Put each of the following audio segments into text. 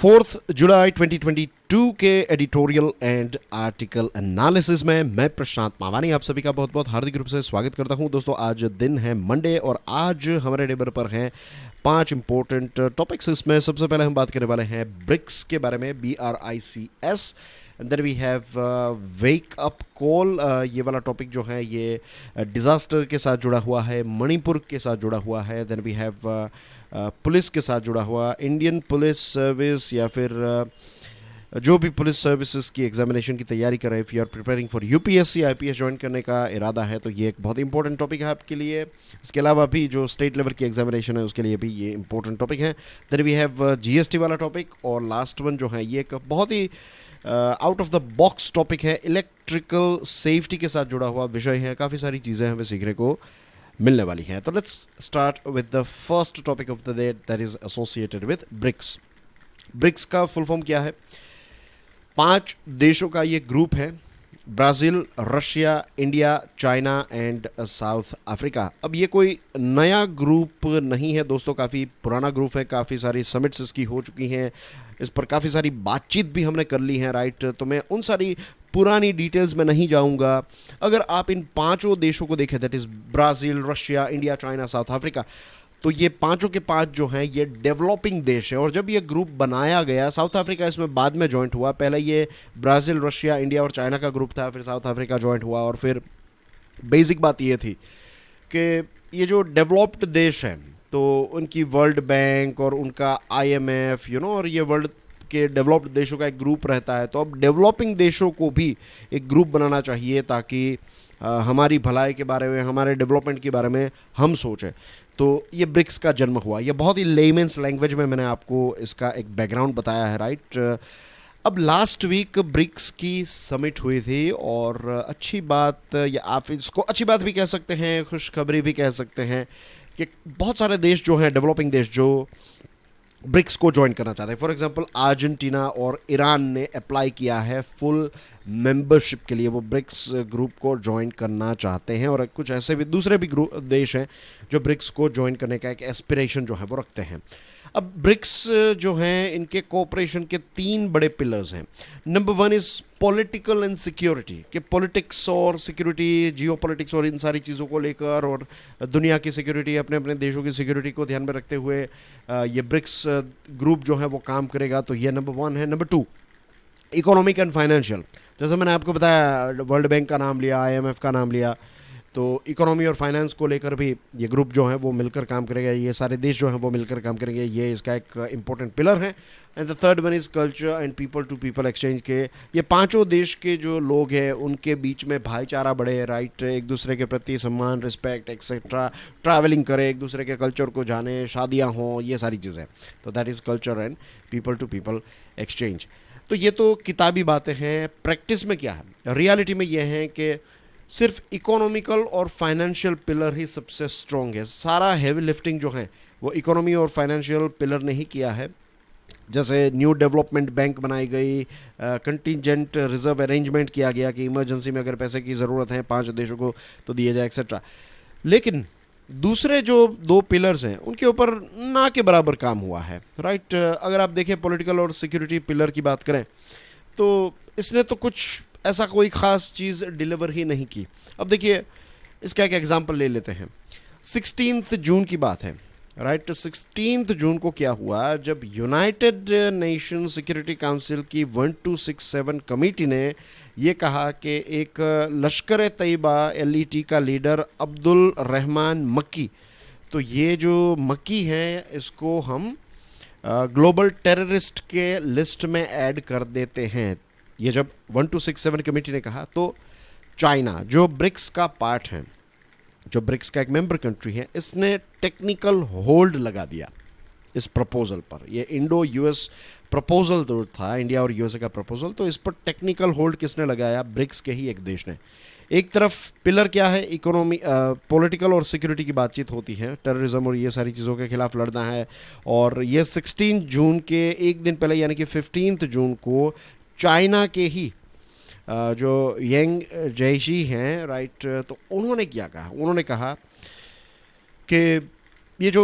4 जुलाई 2022 के editorial and article analysis में मैं प्रशांत मावानी आप सभी का बहुत बहुत हार्दिक रूप से स्वागत करता हूं। दोस्तों, आज दिन है मंडे और आज हमारे टेबल पर हैं 5 इंपॉर्टेंट टॉपिक्स। इसमें सबसे पहले हम बात करने वाले हैं ब्रिक्स के बारे में, BRICS। Then we have wake up call. ये वाला टॉपिक जो है ये डिज़ास्टर के साथ जुड़ा हुआ है, मणिपुर के साथ जुड़ा हुआ है। देन वी हैव पुलिस के साथ जुड़ा हुआ, इंडियन पुलिस सर्विस या फिर जो भी पुलिस सर्विसेज की एग्जामिनेशन की तैयारी कर रहे हैं, if you are preparing for UPSC IPS join करने का इरादा है तो ये एक बहुत इंपॉर्टेंट टॉपिक है आपके लिए। इसके अलावा भी जो स्टेट लेवल की एग्जामिनेशन है उसके लिए भी ये इंपॉर्टेंट टॉपिक है। देन वी हैव GST वाला टॉपिक और लास्ट वन जो है ये एक बहुत ही out of the box topic है, इलेक्ट्रिकल सेफ्टी के साथ जुड़ा हुआ विषय है। काफ़ी सारी चीज़ें हमें सीखने को मिलने वाली हैं। तो let's start with the first topic of the day, that is associated with BRICS. BRICS का फुल फॉर्म क्या है? 5 देशों का ये ग्रुप है, Brazil, Russia, India, China and South Africa. अब ये कोई नया ग्रुप नहीं है दोस्तों, काफ़ी पुराना ग्रुप है। काफ़ी सारी समिट्स इसकी हो चुकी हैं, इस पर काफ़ी सारी बातचीत भी हमने कर ली है, राइट। तो मैं उन सारी पुरानी डिटेल्स में नहीं जाऊंगा। अगर आप इन 5 देशों को देखें, that is Brazil, Russia, India, China, south Africa, तो ये 5 के 5 जो हैं ये डेवलपिंग देश है। और जब ये ग्रुप बनाया गया, साउथ अफ्रीका इसमें बाद में जॉइंट हुआ। पहले ये ब्राज़ील, रशिया, इंडिया और चाइना का ग्रुप था, फिर साउथ अफ्रीका जॉइंट हुआ। और फिर बेसिक बात ये थी कि ये जो डेवलप्ड देश हैं तो उनकी वर्ल्ड बैंक और उनका IMF और ये वर्ल्ड के डेवलप्ड देशों का एक ग्रुप रहता है। तो अब डेवलपिंग देशों को भी एक ग्रुप बनाना चाहिए ताकि हमारी भलाई के बारे में, हमारे डेवलपमेंट के बारे में हम सोचें। तो ये ब्रिक्स का जन्म हुआ। ये बहुत ही लेमेंस लैंग्वेज में मैंने आपको इसका एक बैकग्राउंड बताया है, राइट। अब लास्ट वीक ब्रिक्स की समिट हुई थी और अच्छी बात, या आप इसको अच्छी बात भी कह सकते हैं, खुशखबरी भी कह सकते हैं कि बहुत सारे देश जो हैं, डेवलपिंग देश, जो ब्रिक्स को ज्वाइन करना चाहते हैं। फॉर एग्जांपल अर्जेंटीना और ईरान ने अप्लाई किया है फुल मेंबरशिप के लिए, वो ब्रिक्स ग्रुप को ज्वाइन करना चाहते हैं। और कुछ ऐसे भी दूसरे भी देश हैं जो ब्रिक्स को ज्वाइन करने का एक एस्पिरेशन जो है वो रखते हैं। अब ब्रिक्स जो हैं इनके कोऑपरेशन के 3 बड़े पिलर्स हैं। Number 1 is political and security, कि पॉलिटिक्स और सिक्योरिटी, जियो पॉलिटिक्स और इन सारी चीज़ों को लेकर और दुनिया की सिक्योरिटी, अपने अपने देशों की सिक्योरिटी को ध्यान में रखते हुए ये ब्रिक्स ग्रुप जो है वो काम करेगा। तो ये नंबर 1 है। नंबर 2 इकोनॉमिक एंड फाइनेंशियल, जैसे मैंने आपको बताया, वर्ल्ड बैंक का नाम लिया, IMF का नाम लिया, तो इकोनॉमी और फाइनेंस को लेकर भी ये ग्रुप जो है वो मिलकर काम करेगा। ये सारे देश जो हैं वो मिलकर काम करेंगे, ये इसका एक इंपॉर्टेंट पिलर है। And the third one is culture and people to people exchange, के ये 5 देश के जो लोग हैं उनके बीच में भाईचारा बढ़े, राइट। एक दूसरे के प्रति सम्मान, रिस्पेक्ट एक्सेट्रा, ट्रैवलिंग करें, एक दूसरे के कल्चर को जाने, शादियाँ हों, ये सारी चीज़ें। तो that is culture and people to people exchange. तो ये तो किताबी बातें हैं। प्रैक्टिस में क्या है, रियलिटी में ये है कि सिर्फ इकोनॉमिकल और फाइनेंशियल पिलर ही सबसे स्ट्रॉन्ग है। सारा हेवी लिफ्टिंग जो है वो इकोनॉमी और फाइनेंशियल पिलर ने ही किया है। जैसे न्यू डेवलपमेंट बैंक बनाई गई, कंटिजेंट रिजर्व अरेंजमेंट किया गया कि इमरजेंसी में अगर पैसे की ज़रूरत है 5 देशों को तो दिए जाए, एक्सेट्रा। लेकिन दूसरे जो 2 पिलर्स हैं उनके ऊपर ना के बराबर काम हुआ है, राइट। अगर आप देखें पॉलिटिकल और सिक्योरिटी पिलर की बात करें तो इसने तो कुछ ऐसा कोई ख़ास चीज़ डिलीवर ही नहीं की। अब देखिए, इसका एक एग्जांपल ले लेते हैं। 16 जून की बात है, राइट। 16 जून को क्या हुआ, जब यूनाइटेड नेशन सिक्योरिटी काउंसिल की 1267 कमेटी ने ये कहा कि एक लश्कर तैयबा LET का लीडर अब्दुल रहमान मक्की, तो ये जो मक्की हैं इसको हम ग्लोबल टेररिस्ट के लिस्ट में ऐड कर देते हैं। ये जब 1267 कमेटी ने कहा तो चाइना, जो ब्रिक्स का पार्ट है, जो ब्रिक्स का एक मेंबर कंट्री है, इसने टेक्निकल होल्ड लगा दिया इस प्रपोजल पर। ये इंडो US प्रपोजल तो था, इंडिया और USA का प्रपोजल, तो इस पर टेक्निकल होल्ड किसने लगाया? ब्रिक्स के ही एक देश ने। एक तरफ पिलर क्या है, इकोनॉमी, पॉलिटिकल और सिक्योरिटी की बातचीत होती है, टेररिज्म और ये सारी चीज़ों के खिलाफ लड़ना है। और ये 16 जून के एक दिन पहले यानी कि 15 जून को चाइना के ही जो यंग जैशी हैं, राइट, तो उन्होंने क्या कहा? उन्होंने कहा कि ये जो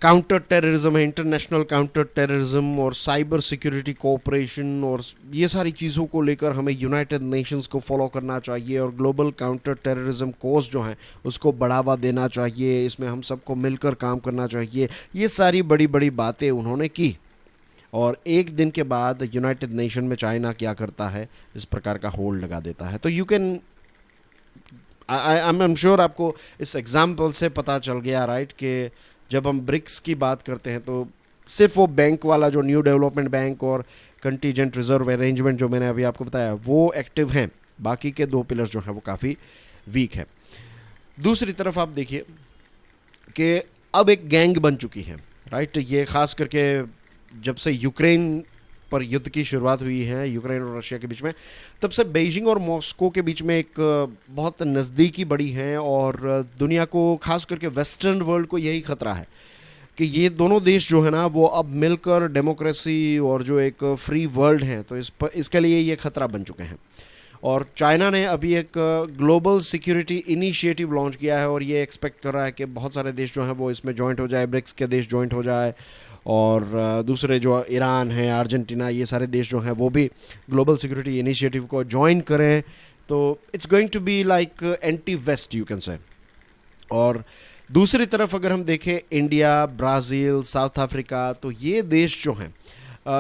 काउंटर टेररिज्म है, इंटरनेशनल काउंटर टेररिज्म और साइबर सिक्योरिटी कोऑपरेशन, और ये सारी चीज़ों को लेकर हमें यूनाइटेड नेशंस को फॉलो करना चाहिए और ग्लोबल काउंटर टेररिज्म कोर्स जो हैं उसको बढ़ावा देना चाहिए, इसमें हम सबको मिलकर काम करना चाहिए। ये सारी बड़ी बड़ी बातें उन्होंने की। और एक दिन के बाद यूनाइटेड नेशन में चाइना क्या करता है, इस प्रकार का होल्ड लगा देता है। तो you can I am sure आपको इस एग्जाम्पल से पता चल गया राइट कि जब हम ब्रिक्स की बात करते हैं तो सिर्फ वो बैंक वाला जो न्यू डेवलपमेंट बैंक और कंटीजेंट रिजर्व अरेंजमेंट जो मैंने अभी आपको बताया वो एक्टिव हैं, बाकी के दो पिलर्स जो हैं वो काफ़ी वीक है। दूसरी तरफ आप देखिए कि अब एक गैंग बन चुकी है राइट। ये खास करके जब से यूक्रेन पर युद्ध की शुरुआत हुई है, यूक्रेन और रशिया के बीच में, तब से बीजिंग और मॉस्को के बीच में एक बहुत नज़दीकी बढ़ी है और दुनिया को खास करके वेस्टर्न वर्ल्ड को यही खतरा है कि ये दोनों देश जो है ना वो अब मिलकर डेमोक्रेसी और जो एक फ्री वर्ल्ड है तो इसके लिए ये खतरा बन चुके हैं। और चाइना ने अभी एक ग्लोबल सिक्योरिटी इनिशिएटिव लॉन्च किया है और ये एक्सपेक्ट कर रहा है कि बहुत सारे देश जो हैं वो इसमें जॉइंट हो जाए, ब्रिक्स के देश जॉइंट हो जाए और दूसरे जो ईरान है, अर्जेंटीना, ये सारे देश जो हैं वो भी ग्लोबल सिक्योरिटी इनिशिएटिव को ज्वाइन करें। तो it's going to be like anti west you can say. और दूसरी तरफ अगर हम देखें इंडिया, ब्राज़ील, साउथ अफ्रीका, तो ये देश जो हैं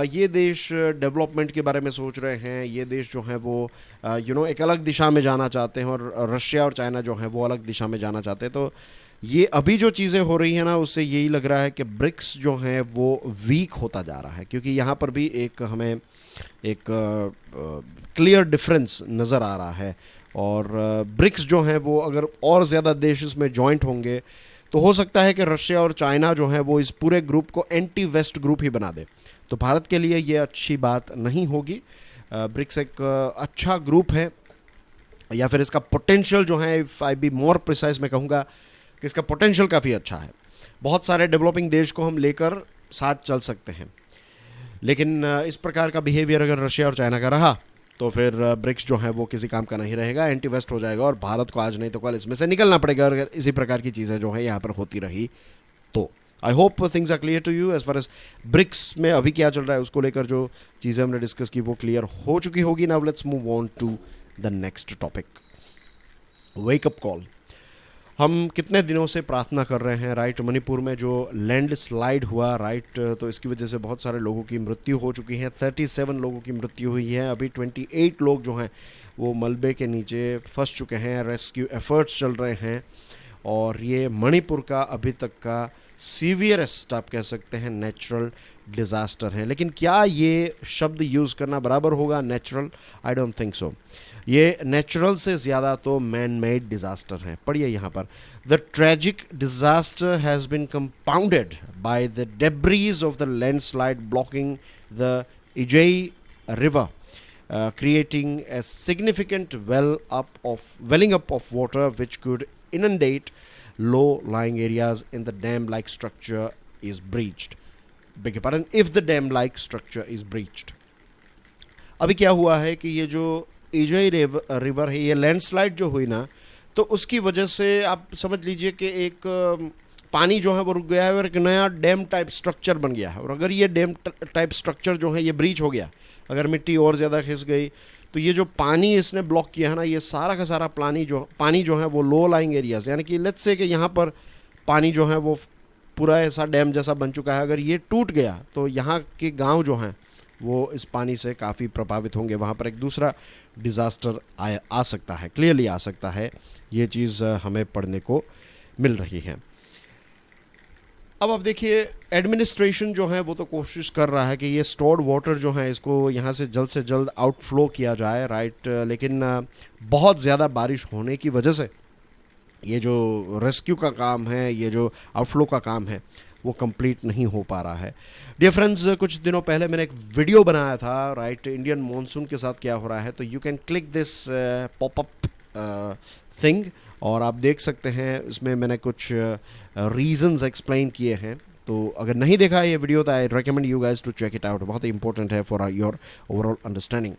ये देश डेवलपमेंट के बारे में सोच रहे हैं। ये देश जो हैं वो एक अलग दिशा में जाना चाहते हैं और रशिया और चाइना जो हैं वो अलग दिशा में जाना चाहते हैं। तो ये अभी जो चीज़ें हो रही हैं ना उससे यही लग रहा है कि ब्रिक्स जो हैं वो वीक होता जा रहा है, क्योंकि यहाँ पर भी एक हमें एक क्लियर डिफरेंस नज़र आ रहा है। और ब्रिक्स जो हैं वो अगर और ज़्यादा देश इसमें जॉइंट होंगे तो हो सकता है कि रशिया और चाइना जो हैं वो इस पूरे ग्रुप को एंटी वेस्ट ग्रुप ही बना दे। तो भारत के लिए ये अच्छी बात नहीं होगी। ब्रिक्स एक अच्छा ग्रुप है, या फिर इसका पोटेंशियल जो है, if I be more precise, मैं कहूँगा कि इसका पोटेंशियल काफ़ी अच्छा है। बहुत सारे डेवलपिंग देश को हम लेकर साथ चल सकते हैं, लेकिन इस प्रकार का बिहेवियर अगर रशिया और चाइना का रहा तो फिर ब्रिक्स जो है वो किसी काम का नहीं रहेगा, एंटी वेस्ट हो जाएगा और भारत को आज नहीं तो कल इसमें से निकलना पड़ेगा अगर इसी प्रकार की चीज़ें जो है यहाँ पर होती रही तो। I hope things are clear to you as far as BRICS में अभी क्या चल रहा है उसको लेकर जो चीज़ें हमने डिस्कस की वो क्लियर हो चुकी होगी। Now let's move on to the next topic, wake up call. हम कितने दिनों से प्रार्थना कर रहे हैं राइट। मणिपुर में जो लैंड स्लाइड हुआ राइट, तो इसकी वजह से बहुत सारे लोगों की मृत्यु हो चुकी है। 37 लोगों की मृत्यु हुई है। अभी 28 लोग जो हैं वो मलबे के नीचे फंस चुके हैं। रेस्क्यू एफर्ट्स चल रहे हैं और ये मणिपुर का अभी तक का सीवियरेस्ट आप कह सकते हैं नेचुरल डिज़ास्टर है। लेकिन क्या ये शब्द यूज़ करना बराबर होगा natural? I don't think so. ये नेचुरल से ज़्यादा तो मैन मेड डिज़ास्टर है। पढ़िए यहाँ पर, the tragic disaster has been compounded by the debris of the landslide blocking the Ijei river, creating a significant welling up of water which could inundate low-lying areas in the dam-like structure is breached. Beg your pardon, if the dam-like structure is breached. अभी क्या हुआ है कि ये जो इजोई river है, ये landslide जो हुई ना, तो उसकी वजह से आप समझ लीजिए कि एक पानी जो है वो रुक गया है और एक नया डैम टाइप स्ट्रक्चर बन गया है। और अगर ये डैम टाइप स्ट्रक्चर जो है ये ब्रीच हो गया, अगर मिट्टी और ज़्यादा खिस गई, तो ये जो पानी इसने ब्लॉक किया है ना, ये सारा का सारा पानी जो है वो लो लाइंग एरियाज, यानी कि लेट्स से कि यहाँ पर पानी जो है वो पूरा ऐसा डैम जैसा बन चुका है, अगर ये टूट गया तो यहाँ के गांव जो हैं वो इस पानी से काफ़ी प्रभावित होंगे। वहाँ पर एक दूसरा डिज़ास्टर आ सकता है, क्लियरली आ सकता है। ये चीज़ हमें पढ़ने को मिल रही है। अब आप देखिए, एडमिनिस्ट्रेशन जो है वो तो कोशिश कर रहा है कि ये स्टोर्ड वाटर जो है इसको यहाँ से जल्द आउटफ्लो किया जाए राइट, लेकिन बहुत ज़्यादा बारिश होने की वजह से ये जो रेस्क्यू का काम है, ये जो आउटफ्लो का काम है, वो कंप्लीट नहीं हो पा रहा है। डियर फ्रेंड्स, कुछ दिनों पहले मैंने एक वीडियो बनाया था राइट, इंडियन मॉनसून के साथ क्या हो रहा है, तो you can click this popup thing और आप देख सकते हैं इसमें मैंने कुछ रीजंस एक्सप्लेन किए हैं। तो अगर नहीं देखा है ये वीडियो तो I recommend you guys to check it out, बहुत ही इंपॉर्टेंट है फॉर योर ओवरऑल अंडरस्टैंडिंग।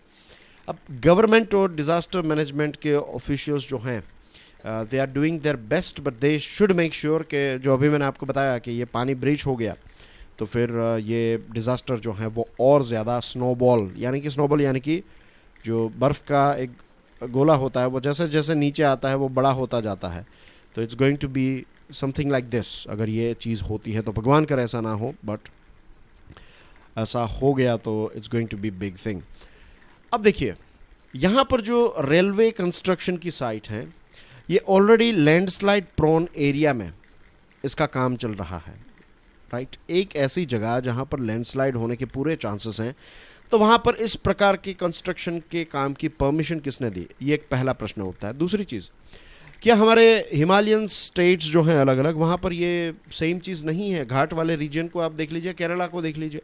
अब गवर्नमेंट और डिज़ास्टर मैनेजमेंट के ऑफिशियल्स जो हैं they are doing their best, but they should make sure कि जो अभी मैंने आपको बताया कि ये पानी ब्रीच हो गया तो फिर ये डिज़ास्टर जो है वो और ज़्यादा स्नोबॉल यानी कि जो बर्फ़ का एक गोला होता है वो जैसे जैसे नीचे आता है वो बड़ा होता जाता है। तो it's going to be something like this. अगर ये चीज़ होती है तो भगवान करे ऐसा ना हो, बट ऐसा हो गया तो it's going to be big thing. अब देखिए, यहाँ पर जो रेलवे कंस्ट्रक्शन की साइट है ये ऑलरेडी लैंडस्लाइड प्रोन एरिया में इसका काम चल रहा है, राइट। एक ऐसी जगह जहाँ पर लैंडस्लाइड होने के पूरे चांसेस हैं, तो वहाँ पर इस प्रकार के कंस्ट्रक्शन के काम की परमिशन किसने दी, ये एक पहला प्रश्न उठता है। दूसरी चीज़, क्या हमारे हिमालयन स्टेट्स जो हैं अलग अलग, वहाँ पर ये सेम चीज़ नहीं है? घाट वाले रीजन को आप देख लीजिए, केरला को देख लीजिए,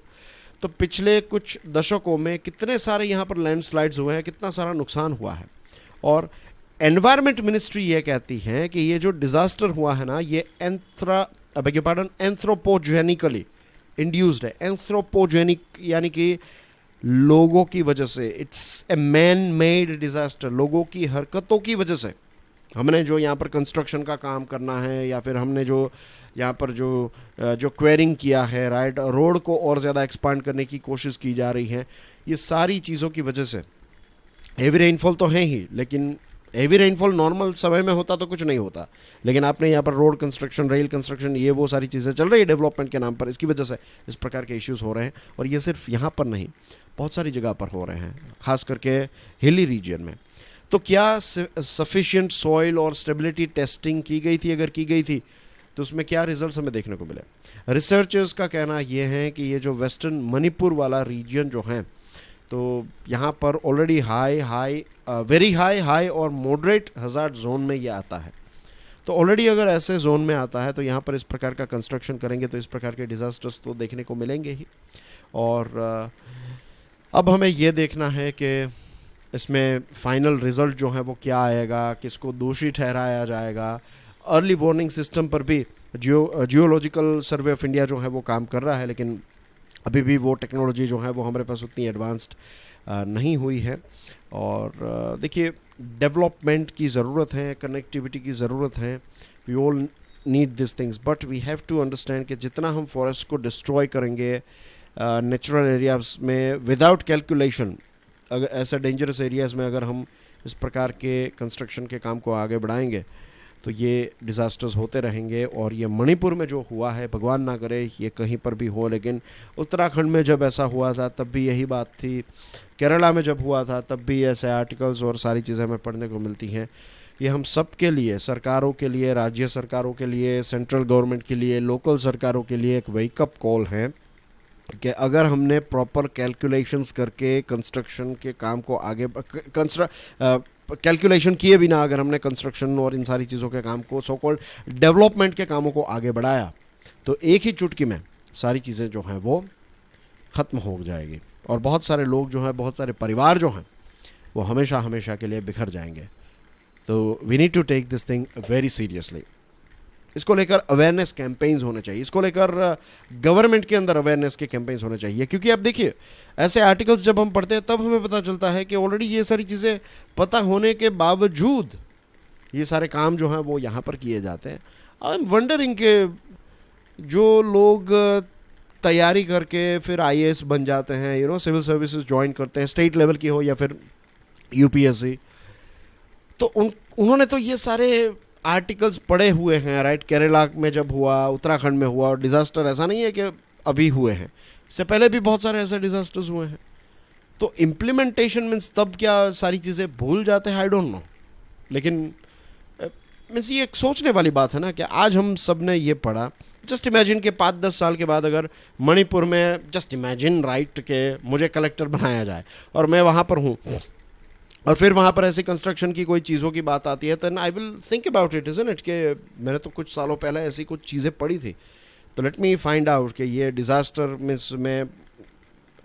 तो पिछले कुछ दशकों में कितने सारे यहाँ पर लैंडस्लाइड्स हुए हैं, कितना सारा नुकसान हुआ है। और एनवायरनमेंट मिनिस्ट्री ये कहती है कि ये जो डिज़ास्टर हुआ है ना, ये एंथ्रोपोजेनिकली इंड्यूस्ड है। एंथ्रोपोजेनिक यानी कि लोगों की वजह से, it's a man made disaster. लोगों की हरकतों की वजह से हमने जो यहाँ पर कंस्ट्रक्शन का काम करना है, या फिर हमने जो यहाँ पर जो क्वेरिंग किया है, राइट, रोड को और ज़्यादा एक्सपांड करने की कोशिश की जा रही है, ये सारी चीज़ों की वजह से। हेवी रेनफॉल तो है ही, लेकिन हेवी रेनफॉल नॉर्मल समय में होता तो कुछ नहीं होता, लेकिन आपने यहाँ पर रोड कंस्ट्रक्शन, रेल कंस्ट्रक्शन, ये वो सारी चीज़ें चल रही है डेवलपमेंट के नाम पर, इसकी वजह से इस प्रकार के इश्यूज़ हो रहे हैं। और ये सिर्फ यहाँ पर नहीं, बहुत सारी जगह पर हो रहे हैं, खास करके हिली रीजन में। तो क्या सफिशिएंट सॉइल और स्टेबिलिटी टेस्टिंग की गई थी? अगर की गई थी तो उसमें क्या रिजल्ट्स हमें देखने को मिले? रिसर्चर्स का कहना यह है कि ये जो वेस्टर्न मणिपुर वाला रीजन जो है, तो यहाँ पर ऑलरेडी वेरी हाई और मॉडरेट हज़ार्ड जोन में ये आता है। तो ऑलरेडी अगर ऐसे जोन में आता है तो यहाँ पर इस प्रकार का कंस्ट्रक्शन करेंगे तो इस प्रकार के डिज़ास्टर्स तो देखने को मिलेंगे ही। और अब हमें ये देखना है कि इसमें फाइनल रिज़ल्ट जो है वो क्या आएगा, किसको दोषी ठहराया जाएगा। अर्ली वार्निंग सिस्टम पर भी जियोलॉजिकल सर्वे ऑफ इंडिया जो है वो काम कर रहा है, लेकिन अभी भी वो टेक्नोलॉजी जो है वो हमारे पास उतनी एडवांस्ड नहीं हुई है। और देखिए, डेवलपमेंट की ज़रूरत है, कनेक्टिविटी की ज़रूरत है, we all need this things, but we have to understand कि जितना हम फॉरेस्ट को डिस्ट्रॉय करेंगे नेचुरल एरियाज में विदाउट कैलकुलेशन, अगर ऐसा डेंजरस एरियाज़ में अगर हम इस प्रकार के कंस्ट्रक्शन के काम को आगे बढ़ाएंगे तो ये डिज़ास्टर्स होते रहेंगे। और ये मणिपुर में जो हुआ है, भगवान ना करे ये कहीं पर भी हो, लेकिन उत्तराखंड में जब ऐसा हुआ था तब भी यही बात थी, केरला में जब हुआ था तब भी ऐसे आर्टिकल्स और सारी चीज़ें हमें पढ़ने को मिलती हैं। ये हम सब के लिए, सरकारों के लिए, राज्य सरकारों के लिए, सेंट्रल गवर्नमेंट के लिए, लोकल सरकारों के लिए एक वेकअप कॉल है कि अगर हमने प्रॉपर कैलकुलेशंस करके कंस्ट्रक्शन के काम को आगे कैलकुलेशन किए बिना अगर हमने कंस्ट्रक्शन और इन सारी चीज़ों के काम को, सो कॉल्ड डेवलपमेंट के कामों को आगे बढ़ाया, तो एक ही चुटकी में सारी चीज़ें जो हैं वो ख़त्म हो जाएगी और बहुत सारे लोग जो हैं, बहुत सारे परिवार जो हैं वो हमेशा हमेशा के लिए बिखर जाएंगे। तो we need to take this thing very seriously. इसको लेकर अवेयरनेस कैंपेन्स होने चाहिए, इसको लेकर गवर्नमेंट के अंदर अवेयरनेस के कैंपेन्स होने चाहिए, क्योंकि आप देखिए ऐसे आर्टिकल्स जब हम पढ़ते हैं तब हमें पता चलता है कि ऑलरेडी ये सारी चीज़ें पता होने के बावजूद ये सारे काम जो हैं वो यहाँ पर किए जाते हैं। आई एम वंडरिंग के जो लोग तैयारी करके फिर आईएएस बन जाते हैं, सिविल सर्विसेज ज्वाइन करते हैं, स्टेट लेवल की हो या फिर यूपीएससी, तो उन्होंने तो ये सारे आर्टिकल्स पढ़े हुए हैं, राइट। केरला में जब हुआ, उत्तराखंड में हुआ, और डिज़ास्टर ऐसा नहीं है कि अभी हुए हैं, इससे पहले भी बहुत सारे ऐसे डिज़ास्टर्स हुए हैं। तो इम्प्लीमेंटेशन मीन्स तब क्या सारी चीज़ें भूल जाते हैं, आई डोंट नो, लेकिन मीन्स ये एक सोचने वाली बात है ना कि आज हम सब ने ये पढ़ा। जस्ट इमेजिन कि 5-10 साल के बाद अगर मणिपुर में, जस्ट इमेजिन राइट, के मुझे कलेक्टर बनाया जाए और मैं वहाँ पर हूँ और फिर वहाँ पर ऐसी कंस्ट्रक्शन की कोई चीज़ों की बात आती है, तो I will think about it, isn't it, कि मैंने तो कुछ सालों पहले ऐसी कुछ चीज़ें पढ़ी थी, तो लेट मी फाइंड आउट कि ये डिज़ास्टर में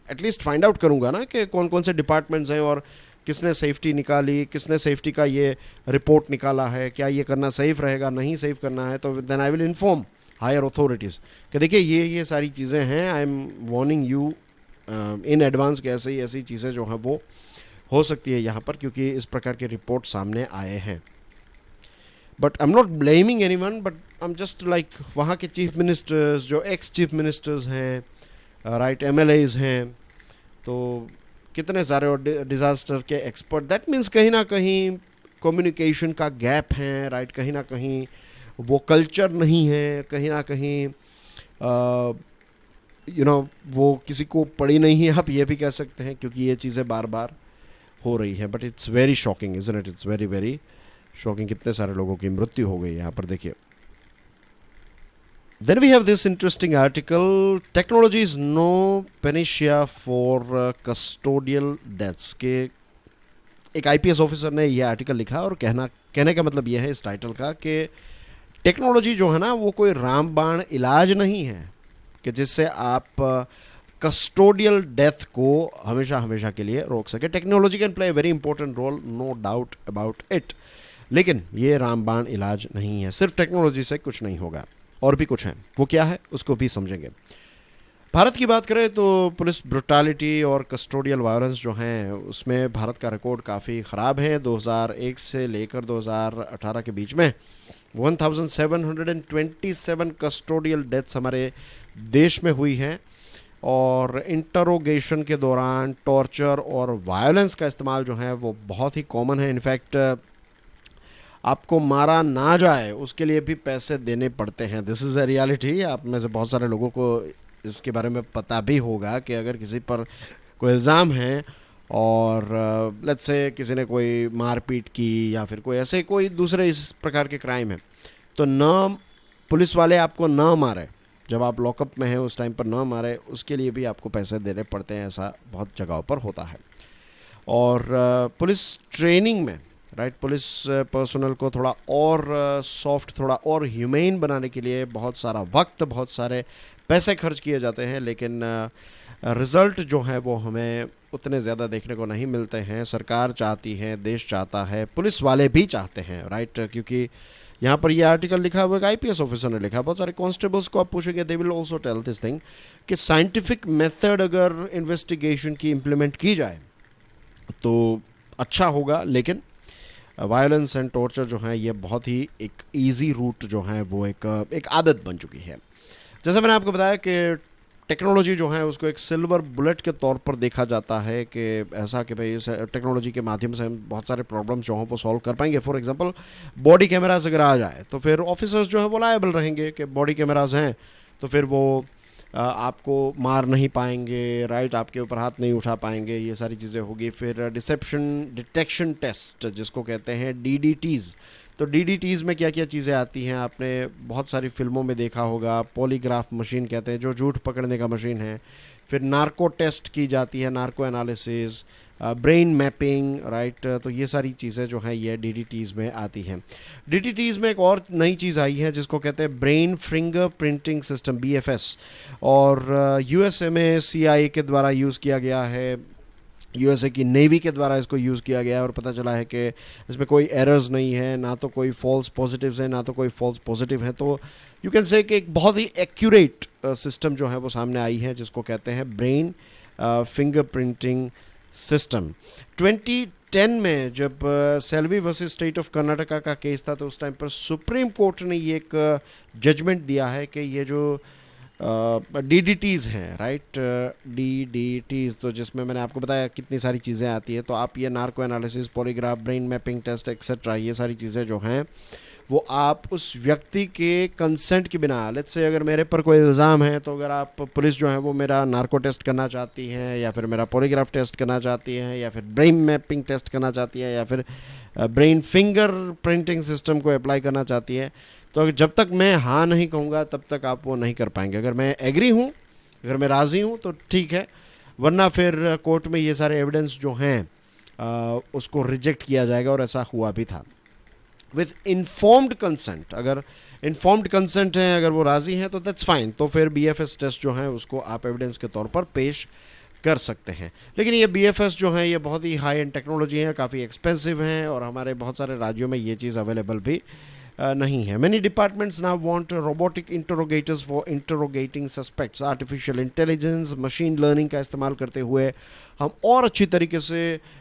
एटलीस्ट फाइंड आउट करूँगा ना कि कौन कौन से डिपार्टमेंट्स हैं और किसने सेफ्टी निकाली, किसने सेफ्टी का ये रिपोर्ट निकाला है, क्या ये करना सेफ़ रहेगा, नहीं सेफ़ करना है, तो then I will inform higher authorities कि देखिए ये सारी चीज़ें हैं, I am warning you in advance कि ऐसी चीज़ें जो हैं वो हो सकती है यहाँ पर, क्योंकि इस प्रकार के रिपोर्ट सामने आए हैं। But I am not blaming any one, but I am just like वहाँ के चीफ मिनिस्टर्स जो एक्स चीफ मिनिस्टर्स हैं, राइट, एमएलएज हैं, तो कितने सारे और डिज़ास्टर के एक्सपर्ट, दैट मीन्स कहीं ना कहीं कम्युनिकेशन का गैप है, राइट, कहीं ना कहीं वो कल्चर नहीं है, कहीं ना कहीं वो किसी को पड़ी नहीं है, आप ये भी कह सकते हैं, क्योंकि ये चीज़ें बार बार हो रही हैं. But it's very shocking, isn't it? It's very very shocking. कितने सारे लोगों की मृत्यु हो गई यहाँ पर, देखिए. Then we have this interesting article, technology is no panacea for custodial deaths. के एक आईपीएस ऑफिसर ने ये आर्टिकल लिखा और कहने का मतलब ये है इस टाइटल का कि टेक्नोलॉजी जो है ना वो कोई रामबाण इलाज नहीं है कि जिससे आप कस्टोडियल डेथ को हमेशा हमेशा के लिए रोक सके. Technology can play a very important role, no doubt about it, लेकिन ये रामबाण इलाज नहीं है. सिर्फ टेक्नोलॉजी से कुछ नहीं होगा, और भी कुछ है. वो क्या है उसको भी समझेंगे. भारत की बात करें तो पुलिस ब्रुटालिटी और कस्टोडियल वायलेंस जो हैं उसमें भारत का रिकॉर्ड काफ़ी ख़राब है. 2001 से लेकर 2018 के बीच में 1727 कस्टोडियल डेथ्स हमारे देश में हुई हैं, और इंटरोगेशन के दौरान टॉर्चर और वायलेंस का इस्तेमाल जो है वो बहुत ही कॉमन है. इनफैक्ट आपको मारा ना जाए उसके लिए भी पैसे देने पड़ते हैं. This is a reality. आप में से बहुत सारे लोगों को इसके बारे में पता भी होगा कि अगर किसी पर कोई इल्ज़ाम है और लेट्स से किसी ने कोई मारपीट की या फिर कोई ऐसे कोई दूसरे इस प्रकार के क्राइम है, तो न पुलिस वाले आपको न मारे, जब आप लॉकअप में हैं उस टाइम पर न मारे, उसके लिए भी आपको पैसे देने पड़ते हैं. ऐसा बहुत जगहों पर होता है. और पुलिस ट्रेनिंग में, राइट, पुलिस पर्सनल को थोड़ा और सॉफ्ट, थोड़ा और ह्यूमेन बनाने के लिए बहुत सारा वक्त, बहुत सारे पैसे खर्च किए जाते हैं, लेकिन रिज़ल्ट जो है वो हमें उतने ज़्यादा देखने को नहीं मिलते हैं. सरकार चाहती है, देश चाहता है, पुलिस वाले भी चाहते हैं, राइट, क्योंकि यहाँ पर ये आर्टिकल लिखा हुआ है, आईपीएस ऑफिसर ने लिखा. बहुत सारे कांस्टेबल्स को आप पूछेंगे, they will also tell this thing कि साइंटिफिक मेथड अगर इन्वेस्टिगेशन की इम्प्लीमेंट की जाए तो अच्छा होगा, लेकिन वायलेंस एंड टॉर्चर जो है ये बहुत ही एक इजी रूट जो है वो एक आदत बन चुकी है. जैसे मैंने आपको बताया कि टेक्नोलॉजी जो है उसको एक सिल्वर बुलेट के तौर पर देखा जाता है कि ऐसा कि भाई इस टेक्नोलॉजी के माध्यम से हम बहुत सारे प्रॉब्लम्स जो हैं वो सॉल्व कर पाएंगे. फॉर एग्जांपल बॉडी कैमरास अगर आ जाए तो फिर ऑफिसर्स जो हैं वो लायबल रहेंगे कि बॉडी कैमरास हैं तो फिर वो आपको मार नहीं पाएंगे, राइट, आपके ऊपर हाथ नहीं उठा पाएंगे, ये सारी चीज़ें होगी. फिर डिसेप्शन डिटेक्शन टेस्ट जिसको कहते हैं डीडीटीज़, तो डीडीटीज़ में क्या क्या चीज़ें आती हैं आपने बहुत सारी फिल्मों में देखा होगा. पॉलीग्राफ मशीन कहते हैं जो झूठ पकड़ने का मशीन है. फिर नार्को टेस्ट की जाती है, narco analysis, brain mapping, right, तो ये सारी चीज़ें जो हैं ये डीडीटीज़ में आती हैं. डीडीटीज़ में एक और नई चीज़ आई है जिसको कहते हैं brain finger printing system, BFS, और यूएसए में सीआईए के द्वारा यूज़ किया गया है, यूएसए की नेवी के द्वारा इसको यूज़ किया गया है, और पता चला है कि इसमें कोई एरर्स नहीं है, ना तो कोई फॉल्स पॉजिटिव्स हैं, ना तो कोई फॉल्स पॉजिटिव है. तो यू कैन से कि एक बहुत ही एक्यूरेट सिस्टम जो है वो सामने आई है जिसको कहते हैं ब्रेन फिंगर प्रिंटिंग सिस्टम. 2010 में जब Selvi versus state of Karnataka का केस था तो उस टाइम पर सुप्रीम कोर्ट ने ये एक जजमेंट दिया है कि ये जो डीडीटीज़ हैं, राइट, डीडीटीज़, तो जिसमें मैंने आपको बताया कितनी सारी चीज़ें आती है, तो आप ये narco analysis, polygraph, brain mapping test etcetera, ये सारी चीज़ें जो हैं वो आप उस व्यक्ति के कंसेंट के बिना, लेट्स से अगर मेरे पर कोई इल्ज़ाम है तो अगर आप पुलिस जो है वो मेरा नार्को टेस्ट करना चाहती है या फिर मेरा पॉलीग्राफ टेस्ट करना चाहती है या फिर ब्रेन मैपिंग टेस्ट करना चाहती है या फिर ब्रेन फिंगर प्रिंटिंग सिस्टम को अप्लाई करना चाहती है, तो जब तक मैं हाँ नहीं कहूँगा तब तक आप वो नहीं कर पाएंगे. अगर मैं एग्री हूँ, अगर मैं राज़ी हूँ तो ठीक है, वरना फिर कोर्ट में ये सारे एविडेंस जो हैं उसको रिजेक्ट किया जाएगा, और ऐसा हुआ भी था. विथ इन्फॉर्म्ड कंसेंट, अगर इन्फॉर्म्ड कंसेंट है, अगर वो राज़ी हैं तो दैट्स फाइन, तो फिर बीएफएस टेस्ट जो है उसको आप एविडेंस के तौर पर पेश कर सकते हैं. लेकिन ये बीएफएस जो है ये बहुत ही हाई एंड टेक्नोलॉजी है, काफ़ी एक्सपेंसिव हैं, और हमारे बहुत सारे राज्यों में ये चीज़ अवेलेबल भी नहीं है. Many departments now want robotic interrogators for interrogating suspects. Artificial intelligence, machine learning का इस्तेमाल करते हुए हम और अच्छी तरीके से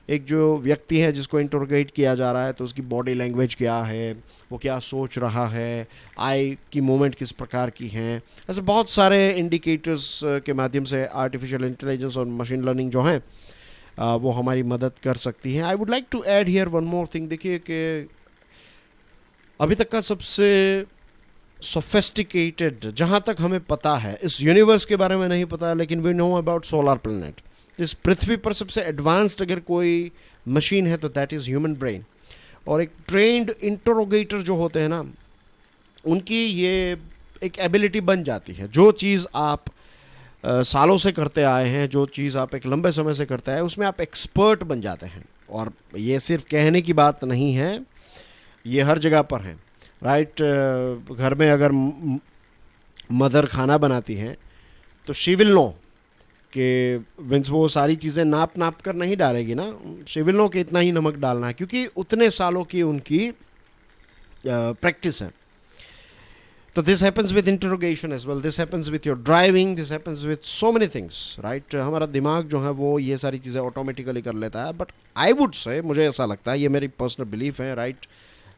एक जो व्यक्ति है जिसको इंटरोगेट किया जा रहा है तो उसकी बॉडी लैंग्वेज क्या है, वो क्या सोच रहा है, आई की मूवमेंट किस प्रकार की हैं, ऐसे बहुत सारे इंडिकेटर्स के माध्यम से आर्टिफिशियल इंटेलिजेंस और मशीन लर्निंग जो हैं वो हमारी मदद कर सकती हैं. I would like to add here one more thing. देखिए कि अभी तक का सबसे सोफेस्टिकेटेड, जहाँ तक हमें पता है, इस यूनिवर्स के बारे में नहीं पता लेकिन we know about solar planet. इस पृथ्वी पर सबसे एडवांस्ड अगर कोई मशीन है तो दैट इज़ ह्यूमन ब्रेन. और एक ट्रेंड इंटरोगेटर जो होते हैं ना, उनकी ये एक एबिलिटी बन जाती है. जो चीज़ आप सालों से करते आए हैं, जो चीज़ आप एक लंबे समय से करते आए, उसमें आप एक्सपर्ट बन जाते हैं. और ये सिर्फ कहने की बात नहीं है, ये हर जगह पर है. राइट. घर में अगर मदर खाना बनाती हैं तो शी विल नो कि मीन्स वो सारी चीज़ें नाप नाप कर नहीं डालेगी ना. शी विल नो कि इतना ही नमक डालना है, क्योंकि उतने सालों की उनकी प्रैक्टिस है. तो this happens with interrogation as well, this happens with your driving, this happens with so many things. Right. हमारा दिमाग जो है वो ये सारी चीज़ें ऑटोमेटिकली कर लेता है. बट आई वुड से, मुझे ऐसा लगता है, ये मेरी पर्सनल बिलीफ है. राइट.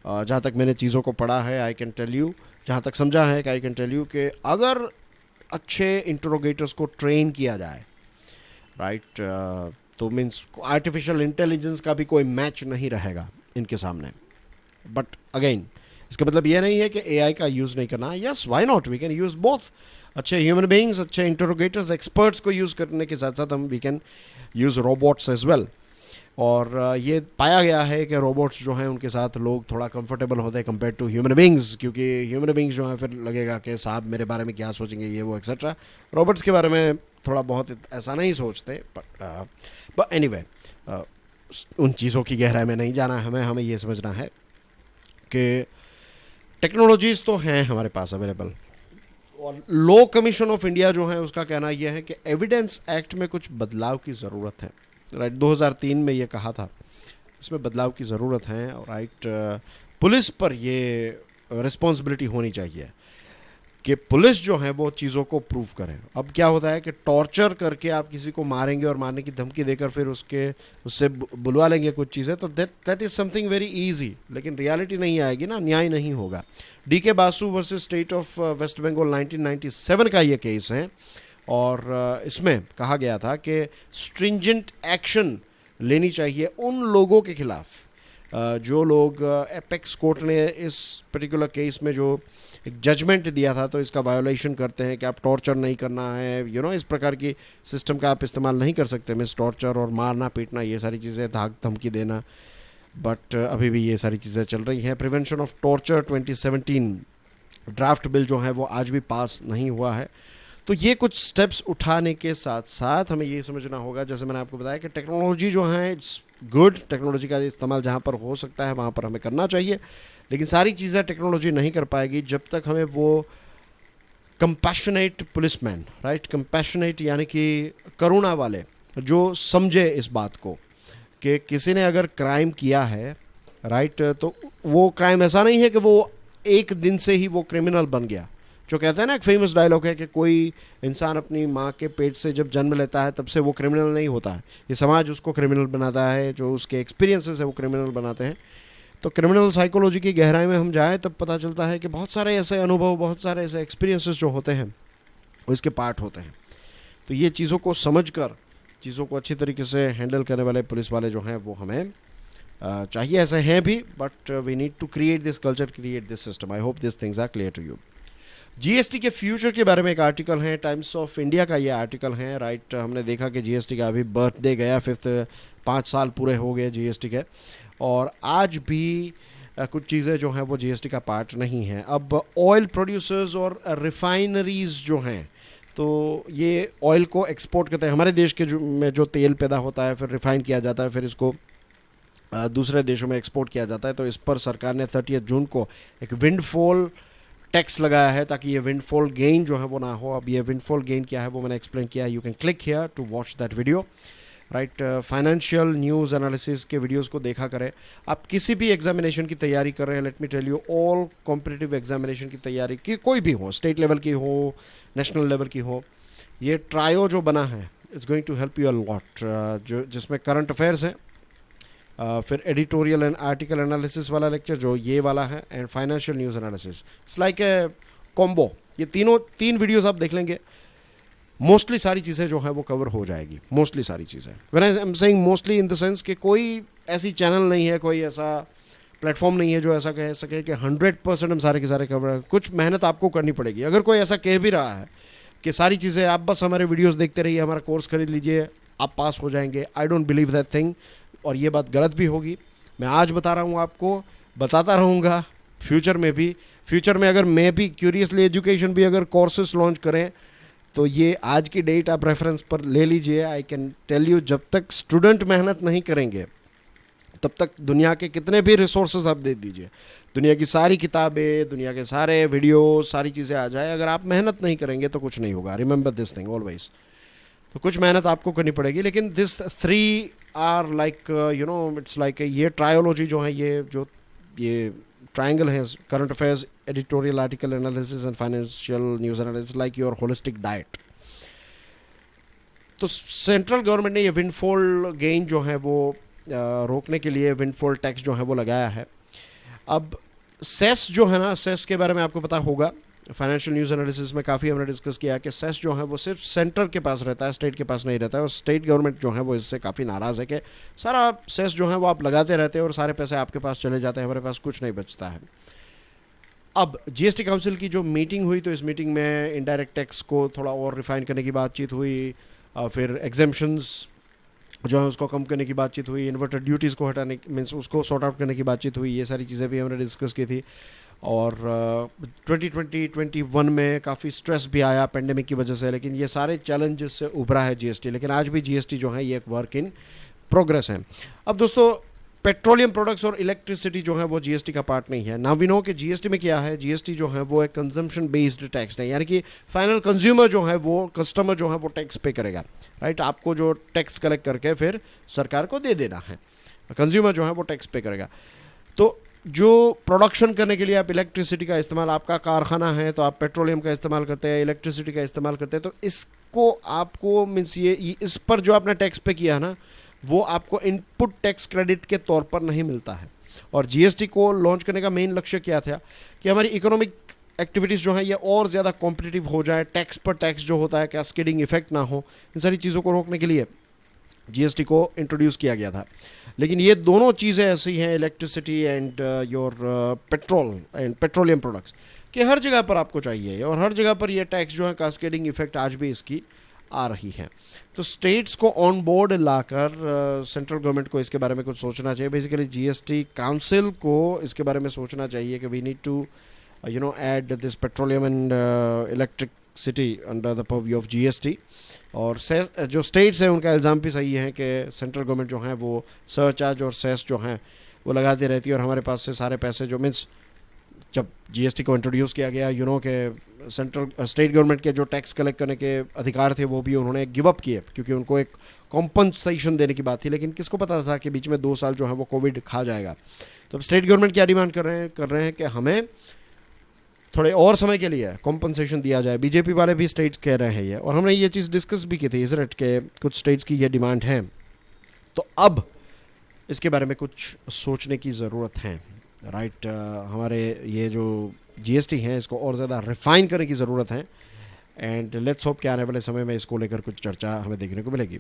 जहाँ तक मैंने चीज़ों को पढ़ा है, आई कैन टेल यू, जहाँ तक समझा है कि आई कैन टेल यू कि अगर अच्छे इंटरोगेटर्स को ट्रेन किया जाए, राइट, तो मीन्स आर्टिफिशियल इंटेलिजेंस का भी कोई मैच नहीं रहेगा इनके सामने. बट अगेन, इसका मतलब ये नहीं है कि एआई का यूज़ नहीं करना. Yes, why not, we can use both. अच्छे ह्यूमन बीइंग्स, अच्छे इंटरोगेटर्स, एक्सपर्ट्स को यूज़ करने के साथ साथ हम we can use robots as well. और ये पाया गया है कि रोबोट्स जो हैं उनके साथ लोग थोड़ा कंफर्टेबल होते हैं कंपेयर टू ह्यूमन बीइंग्स, क्योंकि ह्यूमन बीइंग्स जो हैं फिर लगेगा कि साहब मेरे बारे में क्या सोचेंगे, ये वो एक्सेट्रा. रोबोट्स के बारे में थोड़ा बहुत ऐसा नहीं सोचते. बट एनीवे, उन चीज़ों की गहराई में नहीं जाना है हमें ये समझना है कि टेक्नोलॉजीज़ तो हैं हमारे पास अवेलेबल. और लॉ कमीशन ऑफ इंडिया जो है उसका कहना यह है कि एविडेंस एक्ट में कुछ बदलाव की ज़रूरत है. राइट. 2003 में ये कहा था, इसमें बदलाव की ज़रूरत है. और राइट, पुलिस पर ये रिस्पॉन्सिबिलिटी होनी चाहिए कि पुलिस जो है वो चीज़ों को प्रूव करें. अब क्या होता है कि टॉर्चर करके आप किसी को मारेंगे और मारने की धमकी देकर फिर उससे बुलवा लेंगे कुछ चीज़ें, तो that is something very easy, लेकिन रियलिटी नहीं आएगी ना, न्याय नहीं होगा. D K Basu versus state of West Bengal 1997 का ये केस है. और इसमें कहा गया था कि स्ट्रिंजेंट एक्शन लेनी चाहिए उन लोगों के खिलाफ जो लोग, एपेक्स कोर्ट ने इस पर्टिकुलर केस में जो एक जजमेंट दिया था तो इसका वायोलेशन करते हैं कि आप टॉर्चर नहीं करना है, यू नो, इस प्रकार की सिस्टम का आप इस्तेमाल नहीं कर सकते. मिस टॉर्चर और मारना पीटना, ये सारी चीज़ें, धाक धमकी देना. बट अभी भी ये सारी चीज़ें चल रही हैं. Prevention of torture 2017 draft bill जो है वो आज भी पास नहीं हुआ है. तो ये कुछ स्टेप्स उठाने के साथ साथ हमें ये समझना होगा, जैसे मैंने आपको बताया, कि टेक्नोलॉजी जो है इट्स गुड. टेक्नोलॉजी का इस्तेमाल जहाँ पर हो सकता है वहाँ पर हमें करना चाहिए, लेकिन सारी चीज़ें टेक्नोलॉजी नहीं कर पाएगी जब तक हमें वो कंपैशनेट पुलिसमैन, राइट, कंपैशनेट यानी कि करुणा वाले, जो समझे इस बात को कि किसी ने अगर क्राइम किया है, राइट, तो वो क्राइम ऐसा नहीं है कि वो एक दिन से ही वो क्रिमिनल बन गया. जो कहते हैं ना, एक फेमस डायलॉग है कि कोई इंसान अपनी माँ के पेट से जब जन्म लेता है तब से वो क्रिमिनल नहीं होता है, ये समाज उसको क्रिमिनल बनाता है, जो उसके एक्सपीरियंसेस है वो क्रिमिनल बनाते हैं. तो क्रिमिनल साइकोलॉजी की गहराई में हम जाएँ तब पता चलता है कि बहुत सारे ऐसे अनुभव, बहुत सारे ऐसे एक्सपीरियंसेस जो होते हैं वो इसके पार्ट होते हैं. तो ये चीज़ों को समझ कर चीज़ों को अच्छी तरीके से हैंडल करने वाले पुलिस वाले जो हैं वो हमें चाहिए. ऐसे हैं भी, but we need to create this culture, create this system. I hope this things are clear to you. GST के फ्यूचर के बारे में एक आर्टिकल है, टाइम्स ऑफ इंडिया का ये आर्टिकल है. राइट. हमने देखा कि जीएसटी का अभी बर्थडे गया, 5 साल पूरे हो गए जीएसटी के, और आज भी कुछ चीज़ें जो हैं वो जीएसटी का पार्ट नहीं हैं. अब ऑयल प्रोड्यूसर्स और रिफाइनरीज जो हैं, तो ये ऑयल को एक्सपोर्ट करते हैं. हमारे देश के में जो तेल पैदा होता है फिर रिफाइन किया जाता है, फिर इसको दूसरे देशों में एक्सपोर्ट किया जाता है. तो इस पर सरकार ने 30 जून को एक विंडफॉल टैक्स लगाया है ताकि ये विंडफॉल गेन जो है वो ना हो. अब ये विंडफॉल गेन क्या है वो मैंने एक्सप्लेन किया. You can click here to watch that video. Right. Financial news analysis के वीडियोस को देखा करें। आप किसी भी एग्जामिनेशन की तैयारी कर रहे हैं, let me tell you, all competitive examination की तैयारी की, कोई भी हो, स्टेट लेवल की हो, नेशनल लेवल की हो, ये ट्रायो जो बना है it's going to help you a lot. जो जिसमें करंट अफेयर्स है, फिर एडिटोरियल एंड आर्टिकल एनालिसिस वाला लेक्चर जो ये वाला है, and financial news analysis, it's like a combo. ये तीन वीडियोस आप देख लेंगे, मोस्टली सारी चीज़ें जो है वो कवर हो जाएगी, मोस्टली सारी चीज़ें। When I am saying mostly in the sense कि कोई ऐसी चैनल नहीं है, कोई ऐसा प्लेटफॉर्म नहीं है जो ऐसा कह सके कि 100% हम सारे के सारे कवर। कुछ मेहनत आपको करनी पड़ेगी। अगर कोई ऐसा कह भी रहा है कि सारी चीज़ें आप बस हमारे वीडियोस देखते रहिए, हमारा कोर्स खरीद लीजिए, आप पास हो जाएंगे, I don't believe that thing, और ये बात गलत भी होगी। मैं आज बता रहा हूँ आपको, बताता रहूँगा फ्यूचर में भी। फ्यूचर में अगर मैं भी क्यूरियसली एजुकेशन भी अगर कोर्सेस लॉन्च करें तो ये आज की डेट आप रेफरेंस पर ले लीजिए। आई कैन टेल यू, जब तक स्टूडेंट मेहनत नहीं करेंगे तब तक दुनिया के कितने भी रिसोर्सेज आप दे दीजिए, दुनिया की सारी किताबें, दुनिया के सारे वीडियो, सारी चीज़ें आ जाए, अगर आप मेहनत नहीं करेंगे तो कुछ नहीं होगा। Remember this thing always. तो कुछ मेहनत आपको करनी पड़ेगी, लेकिन this 3 are like you know, it's like ये ट्रायोलॉजी जो है, ये ट्रायंगल है, current affairs, editorial, article analysis and financial news analysis, like your holistic diet. तो सेंट्रल गवर्नमेंट ने ये विंडफॉल गेन जो है वो रोकने के लिए विंडफॉल टैक्स जो है वो लगाया है। अब सेस जो है ना, सेस के बारे में आपको पता होगा, फाइनेंशियल न्यूज़ एनालिसिस में काफ़ी हमने डिस्कस किया कि सेस जो है वो सिर्फ सेंटर के पास रहता है, स्टेट के पास नहीं रहता है, और स्टेट गवर्नमेंट जो है वो इससे काफ़ी नाराज़ है कि सारा सेस जो है वो आप लगाते रहते हैं और सारे पैसे आपके पास चले जाते हैं, हमारे पास कुछ नहीं बचता है। अब जीएसटी काउंसिल की जो मीटिंग हुई, तो इस मीटिंग में इनडायरेक्ट टैक्स को थोड़ा और रिफाइन करने की बातचीत हुई, फिर एग्जेम्पशंस जो है उसको कम करने की बातचीत हुई, इन्वर्टर ड्यूटीज़ को हटाने मीन्स उसको सॉर्ट आउट करने की बातचीत हुई, ये सारी चीज़ें भी हमने डिस्कस की थी। और 2020-21 में काफ़ी स्ट्रेस भी आया पेंडेमिक की वजह से, लेकिन ये सारे चैलेंजेस से उभरा है जीएसटी। लेकिन आज भी जीएसटी जो है ये एक वर्क इन प्रोग्रेस है। अब दोस्तों, पेट्रोलियम प्रोडक्ट्स और इलेक्ट्रिसिटी जो है वो जीएसटी का पार्ट नहीं है। नाउ वी नो कि जीएसटी में क्या है, जीएसटी जो है वो एक कंजम्पशन बेस्ड टैक्स है, यानी कि फाइनल कंज्यूमर जो है वो, कस्टमर जो है वो टैक्स पे करेगा, राइट। आपको जो टैक्स कलेक्ट करके फिर सरकार को दे देना है, कंज्यूमर जो है वो टैक्स पे करेगा। तो जो प्रोडक्शन करने के लिए आप इलेक्ट्रिसिटी का इस्तेमाल, आपका कारखाना है तो आप पेट्रोलियम का इस्तेमाल करते हैं, इलेक्ट्रिसिटी का इस्तेमाल करते हैं, तो इसको आपको मीन्स ये इस पर जो आपने टैक्स पे किया ना, वो आपको इनपुट टैक्स क्रेडिट के तौर पर नहीं मिलता है। और जीएसटी को लॉन्च करने का मेन लक्ष्य क्या था कि हमारी इकोनॉमिक एक्टिविटीज़ जो है ये और ज़्यादा कॉम्पिटिटिव हो जाए, टैक्स पर टैक्स जो होता है कैस्केडिंग इफेक्ट ना हो, इन सारी चीज़ों को रोकने के लिए जीएसटी को इंट्रोड्यूस किया गया था। लेकिन ये दोनों चीज़ें ऐसी हैं, electricity and your petrol and petroleum products, कि हर जगह पर आपको चाहिए, और हर जगह पर ये टैक्स जो है कैस्केडिंग इफेक्ट आज भी इसकी आ रही है। तो स्टेट्स को on board locker central government को इसके बारे में कुछ सोचना चाहिए। बेसिकली जीएसटी काउंसिल को इसके बारे में सोचना चाहिए कि we need to add this petroleum and electricity under the purview of GST. और जो स्टेट्स हैं उनका इल्ज़ाम भी सही है कि सेंट्रल गवर्नमेंट जो है वो सरचार्ज और सेस जो हैं वो लगाती रहती है, और हमारे पास से सारे पैसे जो मीन्स जब जीएसटी को इंट्रोड्यूस किया गया, के स्टेट गवर्नमेंट के जो टैक्स कलेक्ट करने के अधिकार थे वो भी उन्होंने गिव अप किए, क्योंकि उनको एक कॉम्पनसेशन देने की बात थी। लेकिन किसको पता था कि बीच में 2 साल जो है वो कोविड खा जाएगा। तो अब स्टेट गवर्नमेंट क्या डिमांड कर रहे हैं कि हमें थोड़े और समय के लिए कॉम्पनसेशन दिया जाए। बीजेपी वाले भी स्टेट्स कह रहे हैं ये, और हमने ये चीज़ डिस्कस भी की थी इस रेट के, कुछ स्टेट्स की ये डिमांड है। तो अब इसके बारे में कुछ सोचने की ज़रूरत है, राइट। हमारे ये जो जीएसटी है इसको और ज़्यादा रिफाइन करने की ज़रूरत है, एंड लेट्स होप कि आने वाले समय में इसको लेकर कुछ चर्चा हमें देखने को मिलेगी।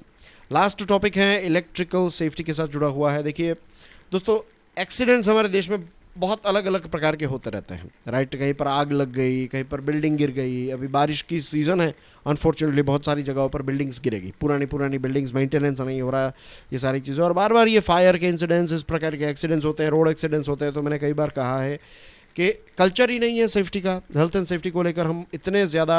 लास्ट टॉपिक है इलेक्ट्रिकल सेफ्टी के साथ जुड़ा हुआ है। देखिए दोस्तों, एक्सीडेंट्स हमारे देश में बहुत अलग अलग प्रकार के होते रहते हैं, राइट। कहीं पर आग लग गई, कहीं पर बिल्डिंग गिर गई, अभी बारिश की सीज़न है, अनफॉर्चुनेटली बहुत सारी जगहों पर बिल्डिंग्स गिरेगी, पुरानी बिल्डिंग्स, मेंटेनेंस नहीं हो रहा, ये सारी चीज़ें, और बार बार ये फायर के इंसिडेंट्स, इस प्रकार के एक्सीडेंट्स होते हैं, रोड एक्सीडेंट्स होते हैं। तो मैंने कई बार कहा है कि कल्चर ही नहीं है सेफ्टी का, हेल्थ एंड सेफ्टी को लेकर हम इतने ज़्यादा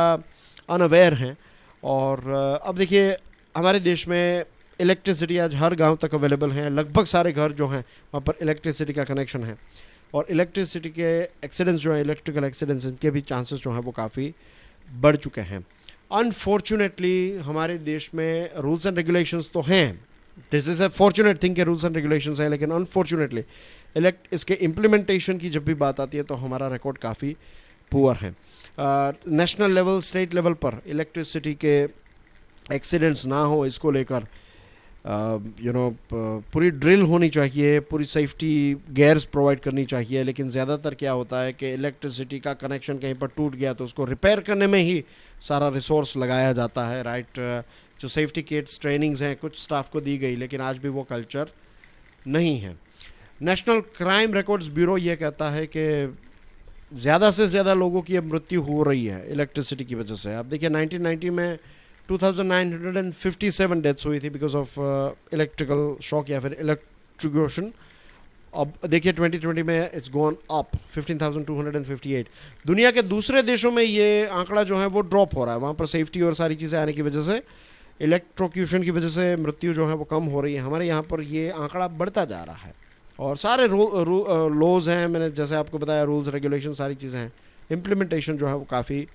अनअवेयर हैं। और अब देखिए हमारे देश में इलेक्ट्रिसिटी आज हर गांव तक अवेलेबल है, लगभग सारे घर जो हैं वहाँ पर इलेक्ट्रिसिटी का कनेक्शन है, और इलेक्ट्रिसिटी के एक्सीडेंट्स जो हैं, इलेक्ट्रिकल एक्सीडेंट्स, इनके भी चांसेस जो हैं वो काफ़ी बढ़ चुके हैं। अनफॉर्चुनेटली हमारे देश में रूल्स एंड रेगुलेशंस तो हैं, this is a fortunate thing के रूल्स एंड रेगुलेशंस हैं, लेकिन अनफॉर्चुनेटली इसके इम्प्लीमेंटेशन की जब भी बात आती है तो हमारा रिकॉर्ड काफ़ी पुअर है। नेशनल लेवल, स्टेट लेवल पर इलेक्ट्रिसिटी के एक्सीडेंट्स ना हो, इसको लेकर पूरी ड्रिल होनी चाहिए, पूरी सेफ्टी गेयर्स प्रोवाइड करनी चाहिए। लेकिन ज़्यादातर क्या होता है कि इलेक्ट्रिसिटी का कनेक्शन कहीं पर टूट गया तो उसको रिपेयर करने में ही सारा रिसोर्स लगाया जाता है, राइट। जो सेफ्टी किट्स, ट्रेनिंग्स हैं कुछ स्टाफ को दी गई, लेकिन आज भी वो कल्चर नहीं है। नेशनल क्राइम रिकॉर्ड्स ब्यूरो ये कहता है कि ज़्यादा से ज़्यादा लोगों की अब मृत्यु हो रही है इलेक्ट्रिसिटी की वजह से। आप देखिए 1990 में 2957 डेथ्स हुई थी बिकॉज ऑफ इलेक्ट्रिकल शॉक या फिर इलेक्ट्रिक्यूशन। अब देखिए 2020 में इट्स गॉन अप 15,258। दुनिया के दूसरे देशों में ये आंकड़ा जो है वो ड्रॉप हो रहा है, वहाँ पर सेफ्टी और सारी चीज़ें आने की वजह से, इलेक्ट्रोक्यूशन की वजह से मृत्यु जो है वो कम हो रही है। हमारे यहाँ पर ये आंकड़ा बढ़ता जा रहा है और सारे लॉज हैं, मैंने जैसे आपको बताया, रूल्स रेगुलेशन सारी चीज़ें हैं, इम्प्लीमेंटेशन जो है वो काफ़ी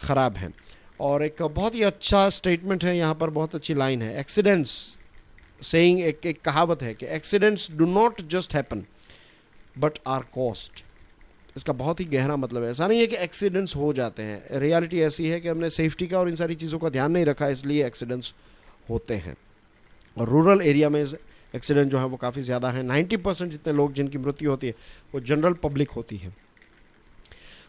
ख़राब है। और एक बहुत ही अच्छा स्टेटमेंट है यहाँ पर, बहुत अच्छी लाइन है, एक्सीडेंट्स सेइंग, एक कहावत है कि accidents do not just happen but are caused. इसका बहुत ही गहरा मतलब है। ऐसा नहीं है कि एक्सीडेंट्स हो जाते हैं, रियलिटी ऐसी है कि हमने सेफ्टी का और इन सारी चीज़ों का ध्यान नहीं रखा, इसलिए एक्सीडेंट्स होते हैं। और रूरल एरिया में एक्सीडेंट जो है वो काफ़ी ज़्यादा है। 90% जितने लोग जिनकी मृत्यु होती है वो जनरल पब्लिक होती है।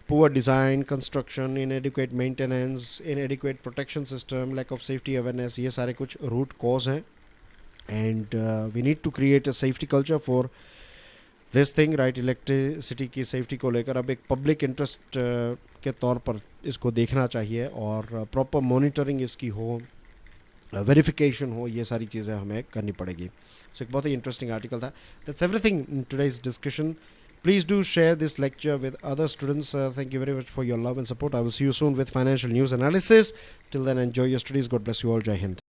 Poor design, construction, inadequate maintenance, inadequate protection system, lack of safety awareness, ये सारे कुछ रूट कॉज हैं। And we need to create a safety culture for this thing, right. Electricity की सेफ्टी को लेकर अब एक पब्लिक इंटरेस्ट के तौर पर इसको देखना चाहिए और प्रॉपर मॉनिटरिंग इसकी हो, वेरिफिकेशन हो, ये सारी चीज़ें हमें करनी पड़ेगी। सो एक बहुत ही इंटरेस्टिंग आर्टिकल था। That's everything in today's discussion. Please do share this lecture with other students. Thank you very much for your love and support. I will see you soon with financial news analysis. Till then, enjoy your studies. God bless you all. Jai Hind.